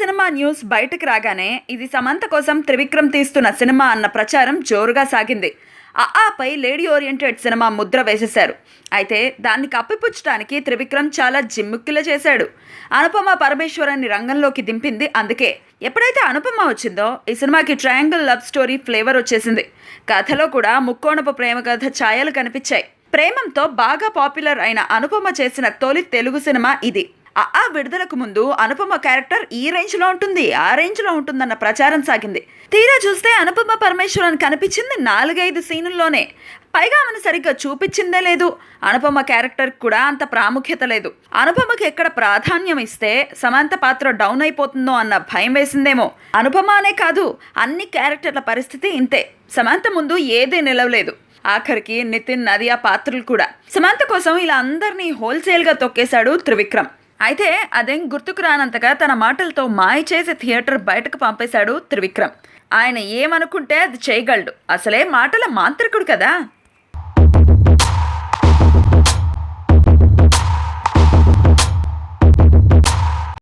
Cinema news బయటకు రాగానే ఇది సమంత కోసం త్రివిక్రమ్ తీస్తున్న సినిమా అన్న ప్రచారం జోరుగా సాగింది. ఆపై లేడీ ఓరియంటెడ్ సినిమా ముద్ర వేసేశారు. అయితే దాన్ని కప్పిపుచ్చడానికి త్రివిక్రమ్ చాలా జిమ్ముక్కిలా చేశాడు. అనుపమ పరమేశ్వరాన్ని రంగంలోకి దింపింది అందుకే. ఎప్పుడైతే అనుపమ వచ్చిందో ఈ సినిమాకి ట్రయాంగిల్ లవ్ స్టోరీ ఫ్లేవర్ వచ్చేసింది. కథలో కూడా ముక్కోణపు ప్రేమ కథ ఛాయలు కనిపించాయి. ప్రేమంతో బాగా పాపులర్ అయిన అనుపమ చేసిన తొలి తెలుగు సినిమా ఇది. విడుదలకు ముందు అనుపమ క్యారెక్టర్ ఈ రేంజ్లో ఉంటుంది, ఆ రేంజ్లో ఉంటుందన్న ప్రచారం సాగింది. తీరా చూస్తే అనుపమ పరమేశ్వరన్ కనిపించింది 4-5 సీనుల్లోనే. పైగా ఆమెను సరిగ్గా చూపించిందే లేదు. అనుపమ క్యారెక్టర్ కూడా అంత ప్రాముఖ్యత లేదు. అనుపమకి ఎక్కడ ప్రాధాన్యం ఇస్తే సమంత పాత్ర డౌన్ అయిపోతుందో అన్న భయం వేసిందేమో. అనుపమ అనే కాదు, అన్ని క్యారెక్టర్ల పరిస్థితి ఇంతే. సమంత ముందు ఏదీ నిలవలేదు. ఆఖరికి నితిన్, నదియా పాత్రలు కూడా. సమంత కోసం ఇలా అందరినీ హోల్సేల్గా తొక్కేశాడు త్రివిక్రమ్. అయితే అదేం గుర్తుకు రానంతగా తన మాటలతో మాయ చేసి థియేటర్ బయటకు పంపేశాడు త్రివిక్రమ్. ఆయన ఏమనుకుంటే అది చేయగలడు. అసలే మాటల మాంత్రికుడు కదా.